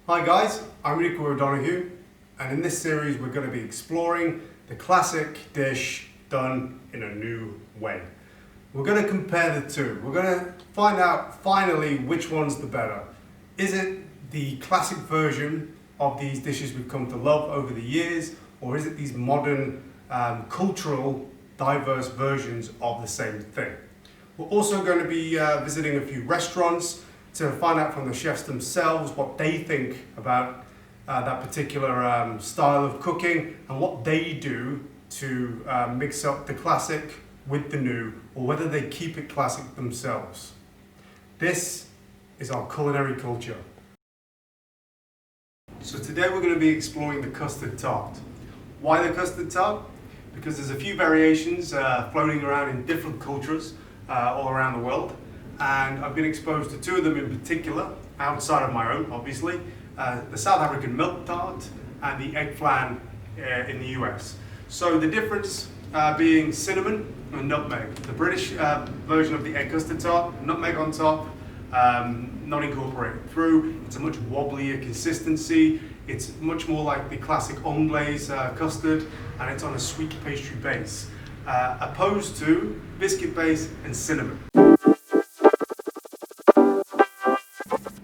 Hi guys, I'm Rikku O Donnchu, and in this series we're going to be exploring the classic dish done in a new way. We're going to compare the two. We're going to find out finally which one's the better. Is it the classic version of these dishes we've come to love over the years, or is it these modern, cultural, diverse versions of the same thing? We're also going to be visiting a few restaurants to find out from the chefs themselves what they think about that particular style of cooking and what they do to mix up the classic with the new, or whether they keep it classic themselves. This is our culinary culture. So today we're going to be exploring the custard tart. Why the custard tart? Because there's a few variations floating around in different cultures all around the world. And I've been exposed to two of them in particular, outside of my own, obviously. The South African Melk Tert and the egg flan in the US. So the difference being cinnamon and nutmeg. The British version of the egg custard tart, nutmeg on top, not incorporated through. It's a much wobblier consistency. It's much more like the classic anglaise custard, and it's on a sweet pastry base, opposed to biscuit base and cinnamon.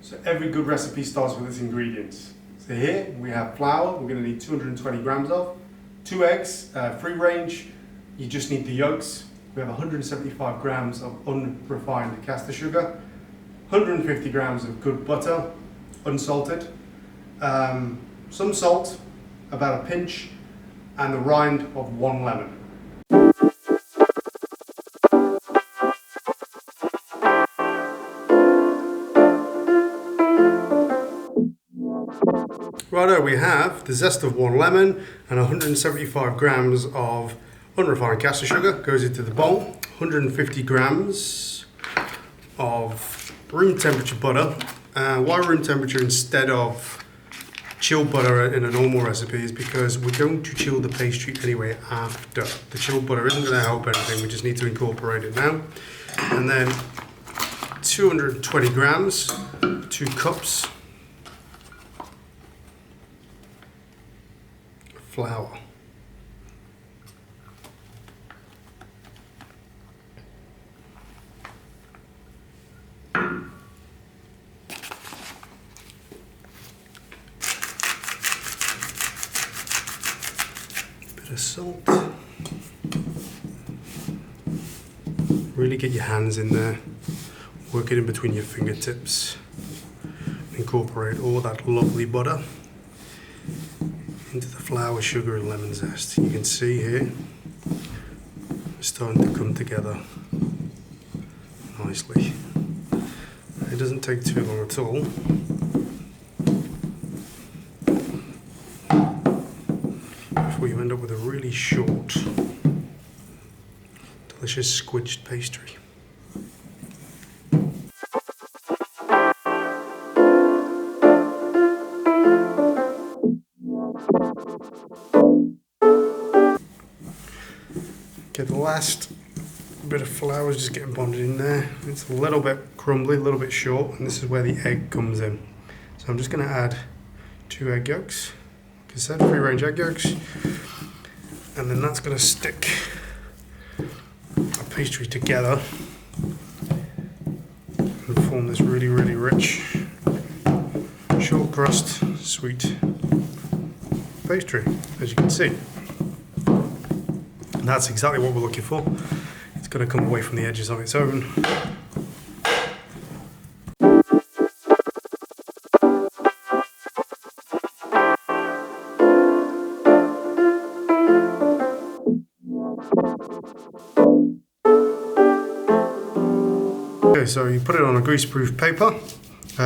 So every good recipe starts with its ingredients. So here we have flour, we're going to need 220 grams of, 2 eggs, free range, you just need the yolks. We have 175 grams of unrefined caster sugar, 150 grams of good butter, unsalted, some salt, about a pinch, and the rind of 1 lemon. Righto, we have the zest of 1 lemon and 175 grams of unrefined caster sugar goes into the bowl, 150 grams of room temperature butter. Why room temperature instead of chilled butter in a normal recipe is because we're going to chill the pastry anyway after. The chilled butter isn't going to help anything, we just need to incorporate it now. And then 220 grams, 2 cups flour. Bit of salt. Really get your hands in there. Work it in between your fingertips. Incorporate all that lovely butter into the flour, sugar and lemon zest. You can see here it's starting to come together nicely. It doesn't take too long at all. Before you end up with a really short, delicious squidged pastry. Okay, the last bit of flour is just getting bonded in there. It's a little bit crumbly, a little bit short, and this is where the egg comes in. So I'm just going to add 2 egg yolks, like I said, free range egg yolks, and then that's going to stick our pastry together and form this really, really rich, short crust, sweet pastry, as you can see. And that's exactly what we're looking for. It's going to come away from the edges on its own. Okay, so you put it on a greaseproof paper,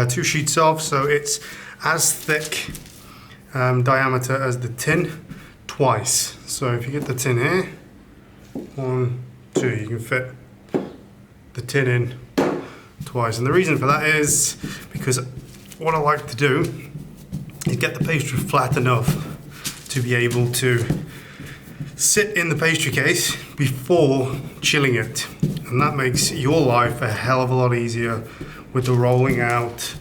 2 sheets of, so it's as thick diameter as the tin, twice. So if you get the tin here, 1, 2, you can fit the tin in twice. And the reason for that is because what I like to do is get the pastry flat enough to be able to sit in the pastry case before chilling it. And that makes your life a hell of a lot easier with the rolling out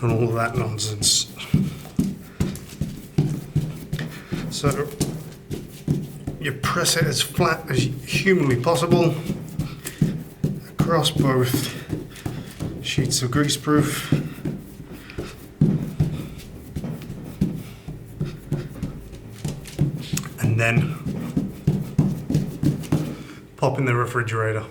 and all of that nonsense. So you press it as flat as humanly possible across both sheets of greaseproof. And then pop in the refrigerator.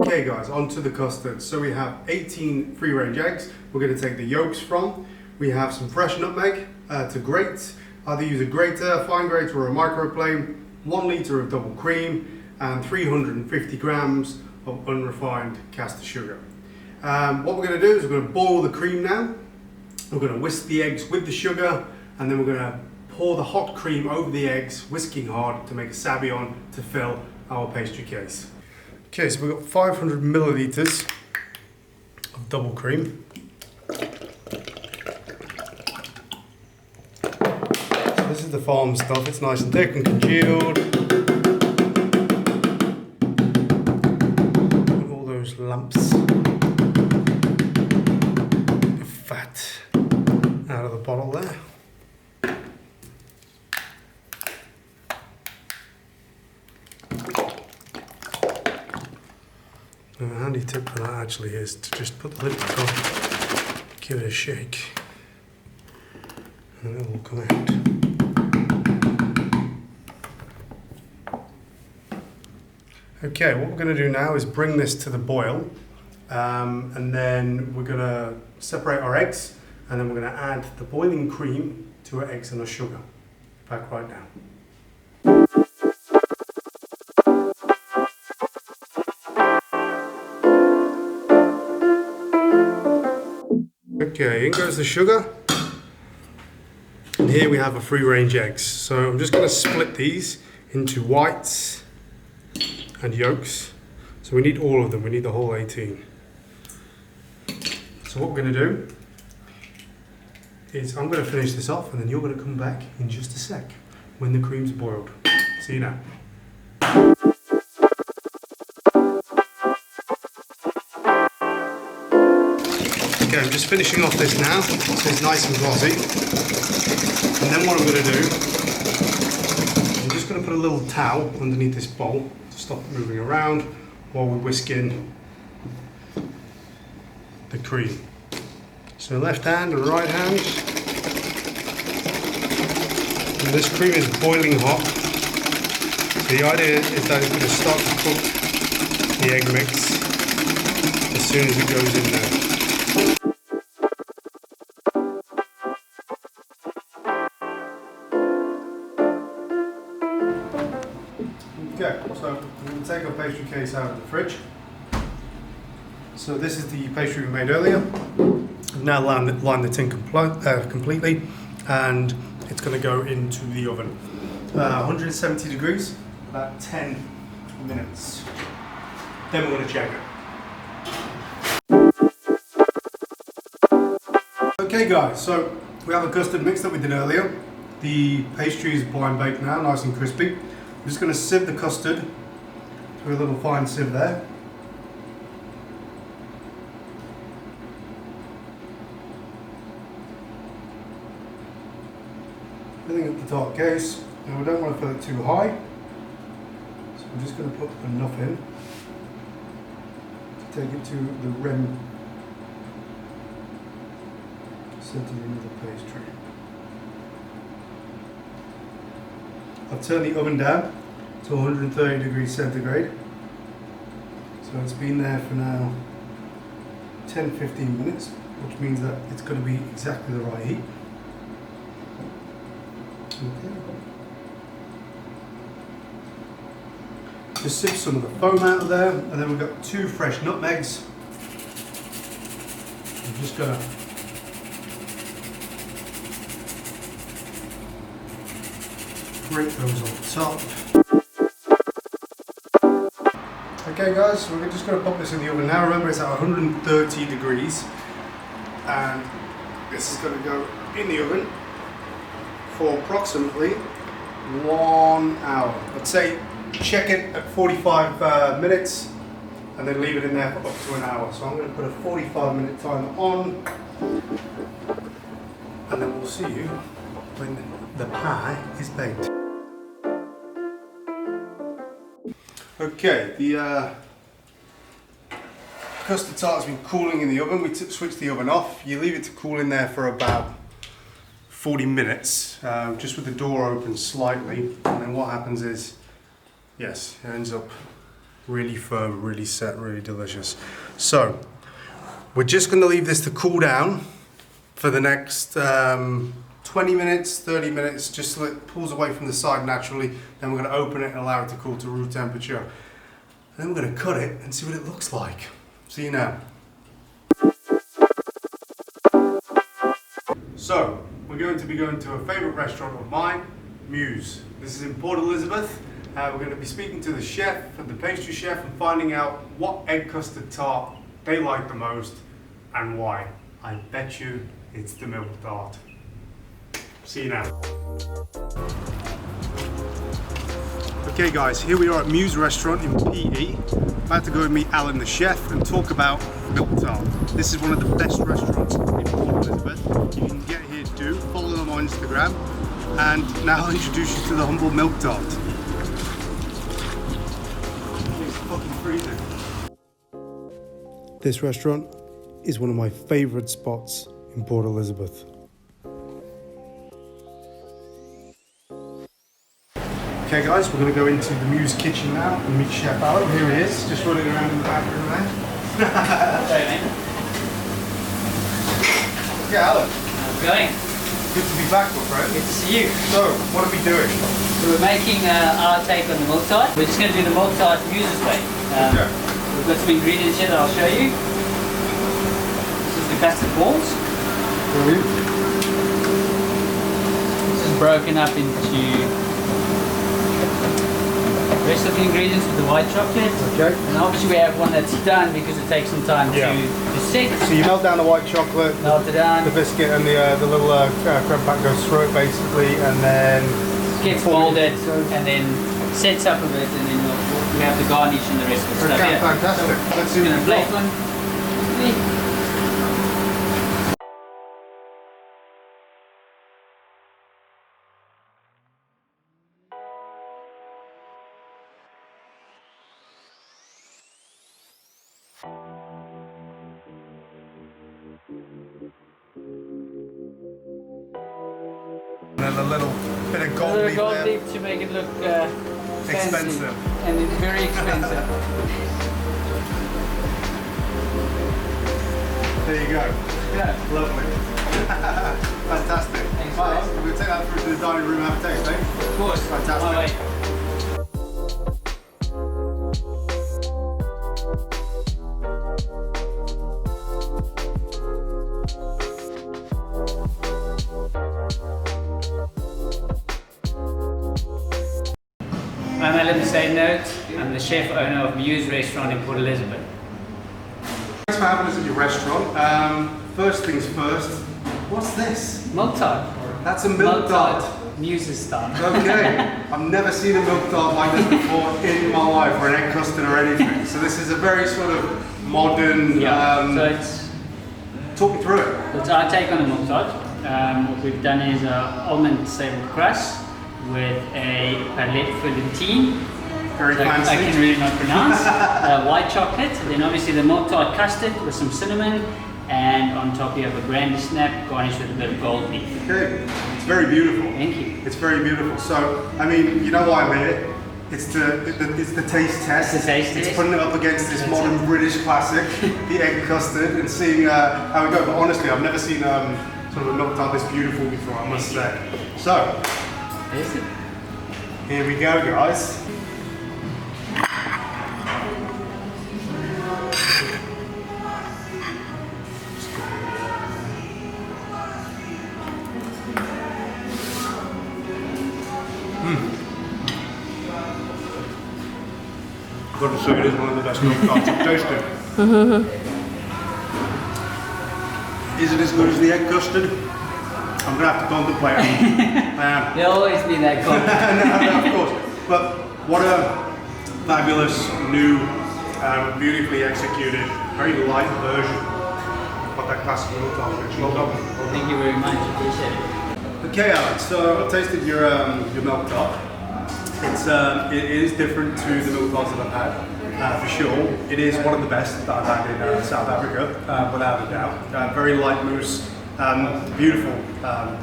Okay guys, on to the custard. So we have 18 free-range eggs we're going to take the yolks from. We have some fresh nutmeg to grate. Either use a grater, fine grater or a microplane, 1 litre of double cream and 350 grams of unrefined caster sugar. What we're going to do is we're going to boil the cream now. We're going to whisk the eggs with the sugar, and then we're going to pour the hot cream over the eggs, whisking hard to make a sabayon to fill our pastry case. Okay, so we've got 500 millilitres of double cream. So this is the farm stuff, it's nice and thick and congealed. All those lumps of fat out of the bottle there. A handy tip for that actually is to just put the lid back on, give it a shake, and it will come out. Okay, what we're going to do now is bring this to the boil, and then we're going to separate our eggs, and then we're going to add the boiling cream to our eggs and our sugar. Back right now. Okay, in goes the sugar, and here we have our free-range eggs. So I'm just going to split these into whites and yolks. So we need all of them, we need the whole 18. So what we're going to do is I'm going to finish this off, and then you're going to come back in just a sec when the cream's boiled. See you now. Okay, I'm just finishing off this now, so it's nice and glossy. And then what I'm going to do, I'm just going to put a little towel underneath this bowl to stop it moving around while we whisk in the cream. So left hand and right hand. And this cream is boiling hot. The idea is that it's going to start to cook the egg mix as soon as it goes in there. Okay, so we're going to take our pastry case out of the fridge. So this is the pastry we made earlier. I've now lined the tin completely, and it's going to go into the oven. 170 degrees, about 10 minutes. Then we're going to check it. Okay guys, so we have a custard mix that we did earlier. The pastry is blind baked now, nice and crispy. I'm just going to sieve the custard through a little fine sieve there. Filling up the top case. Now we don't want to fill it too high, so I'm just going to put enough in to take it to the rim center of the pastry. I've turned the oven down to 130 degrees centigrade. So it's been there for now 10-15 minutes, which means that it's going to be exactly the right heat. Okay. Just sift some of the foam out of there, and then we've got 2 fresh nutmegs. I'm just going to grate those on top. Okay guys, so we're just going to pop this in the oven now. Remember, it's at 130 degrees, and this is going to go in the oven for approximately 1 hour. I'd say check it at 45 minutes, and then leave it in there for up to an hour. So I'm going to put a 45-minute timer on, and then we'll see you when the pie is baked. Okay, the custard tart has been cooling in the oven. We switched the oven off. You leave it to cool in there for about 40 minutes, just with the door open slightly, and then what happens is, yes, it ends up really firm, really set, really delicious. So, we're just going to leave this to cool down for the next 20 minutes, 30 minutes, just so it pulls away from the side naturally. Then we're going to open it and allow it to cool to room temperature. And then we're going to cut it and see what it looks like. See you now. So, we're going to be going to a favourite restaurant of mine, Muse. This is in Port Elizabeth. We're going to be speaking to the chef and the pastry chef and finding out what egg custard tart they like the most and why. I bet you it's the Melk Tert. See you now. Okay guys, here we are at Muse restaurant in PE. About to go and meet Allan the chef and talk about Melk Tert. This is one of the best restaurants in Port Elizabeth. You can get here too, follow them on Instagram. And now I'll introduce you to the humble Melk Tert. It's fucking freezing. This restaurant is one of my favourite spots in Port Elizabeth. Okay guys, we're going to go into the Muse kitchen now and meet Chef Allan. Here he is, just running around in the back room there. Okay Allan. How's it going? Good to be back, my friend. Good to see you. So, what are we doing? So we're making our take on the Melk Tert. We're just going to do the Melk Tert Muse's way. Okay. We've got some ingredients here that I'll show you. This is the custard balls. This is broken up into the rest of the ingredients with the white chocolate. Okay. And obviously we have one that's done because it takes some time to set. So you melt down the white chocolate, melt it down, the biscuit and the little creme pack goes through it basically, and then gets molded and then sets up a bit, and then we have the garnish and the rest of the stuff. Okay, Yeah. fantastic. So Let's do we're going to plate one. And a little bit of gold leaf there. Leaf to make it look Expensive. fancy. And it's very expensive. There you go. Yeah. Lovely. Fantastic. Thanks, Well, guys. we're going to take that through to the dining room and have a taste, eh? Of course. Fantastic. My way. I'm Allan Note. I'm the chef owner of Muse restaurant in Port Elizabeth. Thanks for having us at your restaurant. First things first, what's this? Melk Tert. That's a Melk Tert. Muse's style. Okay, I've never seen a Melk Tert like this before in my life, or an egg custard or anything. So this is a very sort of modern, So it's talk me through it. It's our take on the Melk Tert. What we've done is an almond sable crust with a palette fillantine. Very fancy. I can really not pronounce. White chocolate, and then obviously the Melk Tert custard with some cinnamon, and on top you have a brandy snap garnished with a bit of gold leaf. Okay, it's very beautiful. Thank you. It's very beautiful. So, I mean, you know why I'm here? It's the taste test. It's the taste It's test. putting it up against this modern British classic, the egg custard, and seeing how we go. But honestly, I've never seen sort of a Melk Tert this beautiful before, I must say. So, Taste it. here we go, guys. I've got to say, it is one of the best Melk Terts I've tasted. Is it as good as the egg custard? I'm going to have to contemplate it. You'll always be that good. No, of course. But what a fabulous new Beautifully executed, very light version of that classic milk tart dish. Well done. Thank you very much. Appreciate it. Okay, Allan. So I've tasted your milk tart. It is different to the milk tarts that I've had, for sure. It is one of the best that I've had in South Africa, without a doubt. Very light mousse, beautiful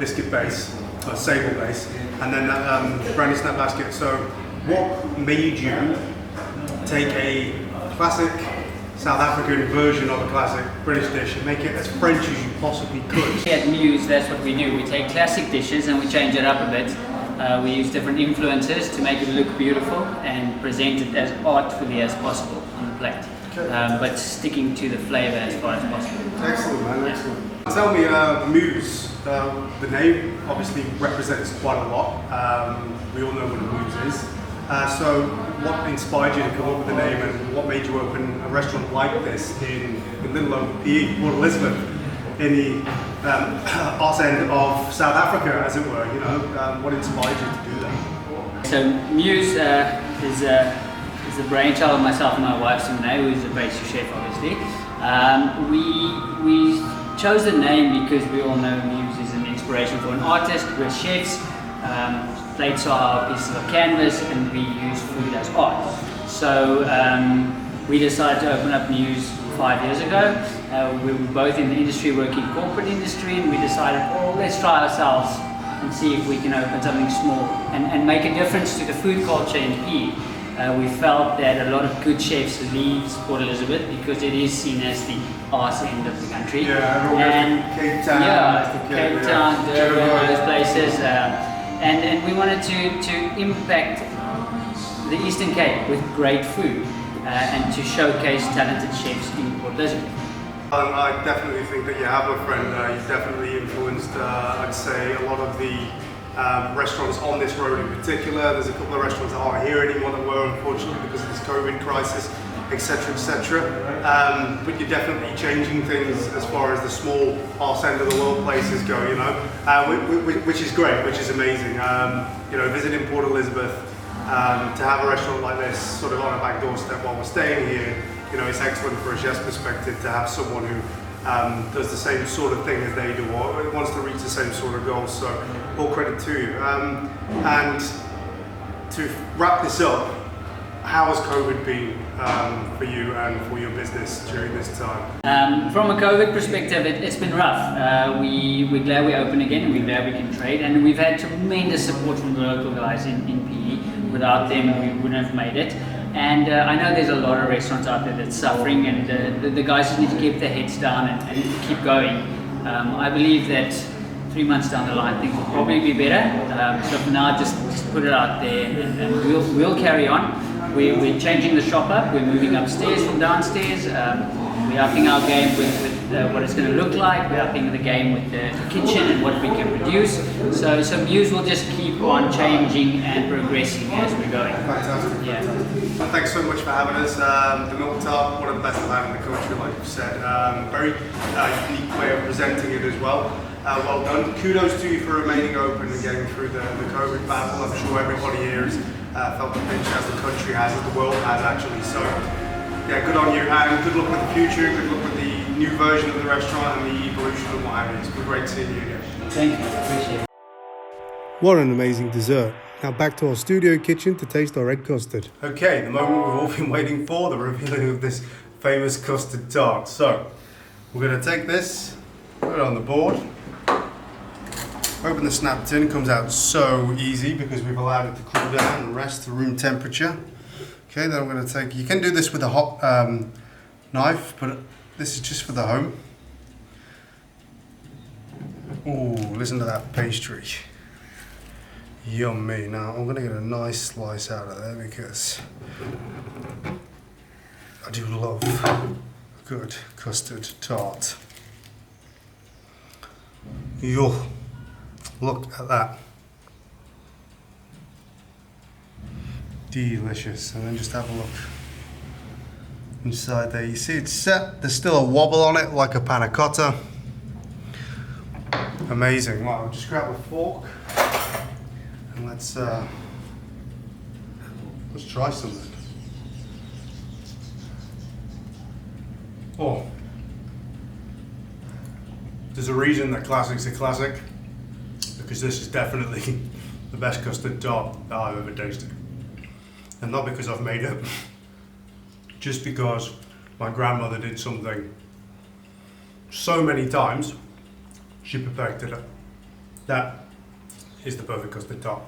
biscuit base, sable base, and then that brandy snap basket. So what made you take a classic South African version of a classic British dish and make it as French as you possibly could? At Muse, that's what we do. We take classic dishes and we change it up a bit. We use different influences to make it look beautiful and present it as artfully as possible on the plate. Okay. But sticking to the flavour as far as possible. Excellent, man, excellent. Tell me, Muse, the name obviously represents quite a lot. We all know what a Muse is. So what inspired you to come up with the name, and what made you open a restaurant like this in little old PE, Port Elizabeth, in the arse end of South Africa, as it were? You know, what inspired you to do that? So Muse is the brainchild of myself and my wife Simone, who is a pastry chef, obviously. We chose the name because we all know Muse is an inspiration for an artist. We're chefs. Plates are pieces of canvas, and we use food as art. So we decided to open up Muse 5 years ago. We were both in the industry, working corporate industry, and we decided, oh, let's try ourselves and see if we can open something small and make a difference to the food culture in PE. We felt that a lot of good chefs leave Port Elizabeth because it is seen as the arse end of the country. Yeah, and Cape Town. Yeah, Cape Town, Durban, those places. And we wanted to impact the Eastern Cape with great food and to showcase talented chefs in Port Elizabeth. I definitely think that you have a friend. You've definitely influenced, I'd say, a lot of the restaurants on this road in particular. There's a couple of restaurants that aren't here anymore that were, unfortunately, because of this COVID crisis, etc., etc. But you're definitely changing things as far as the small arse end of the world places go, you know, which is great, which is amazing. You know, visiting Port Elizabeth, to have a restaurant like this sort of on a back doorstep while we're staying here, you know, it's excellent for a chef's perspective to have someone who does the same sort of thing as they do, or wants to reach the same sort of goals. So all credit to you. And to wrap this up, how has COVID been for you and for your business during this time? From a COVID perspective, it's been rough. We're glad we're open again, and we're glad we can trade, and we've had tremendous support from the local guys in PE. Without them, we wouldn't have made it. And I know there's a lot of restaurants out there that's suffering, and the guys just need to keep their heads down and keep going. I believe that 3 months down the line, things will probably be better. So for now, just put it out there, and we'll carry on. We're changing the shop up. We're moving upstairs from downstairs. We're upping our game with what it's going to look like. We're upping the game with the kitchen and what we can produce. So Muse will just keep on changing and progressing as we're going. Fantastic. Yeah. Well, thanks so much for having us. The milk tart, one of the best I've had in the country, like you said. Very unique way of presenting it as well. Well done. Kudos to you for remaining open and getting through the COVID battle. I'm sure everybody here has felt the pinch, as the country has, as the world has actually. So, yeah, good on you, and good luck with the future. Good luck with the new version of the restaurant and the evolution and what have you. It's been great seeing you again. Thank you. Appreciate it. What an amazing dessert. Now back to our studio kitchen to taste our red custard. Okay, the moment we've all been waiting for, the revealing of this famous custard tart. So, we're going to take this, put it on the board. Open the snap tin, comes out so easy because we've allowed it to cool down and rest to room temperature. Okay, then I'm going to take, you can do this with a hot knife, but this is just for the home. Oh, listen to that pastry. Yummy. Now I'm going to get a nice slice out of there because I do love good custard tart. Yo. Look at that. Delicious. And then just have a look inside there. You see it's set. There's still a wobble on it like a panna cotta. Amazing. Well, I'll just grab a fork and let's try something. Oh. There's a reason that classic's a classic, because this is definitely the best custard tart that I've ever tasted. And not because I've made it, just because my grandmother did something so many times, she perfected it. That is the perfect custard tart.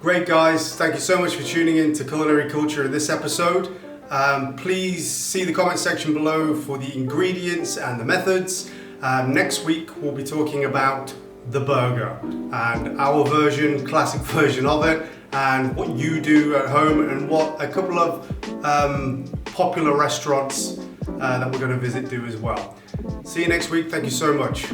Great guys, thank you so much for tuning in to Culinary Culture in this episode. Please see the comment section below for the ingredients and the methods. Next week we'll be talking about the burger and our version, classic version of it, and what you do at home and what a couple of popular restaurants that we're going to visit do as well. See you next week, thank you so much.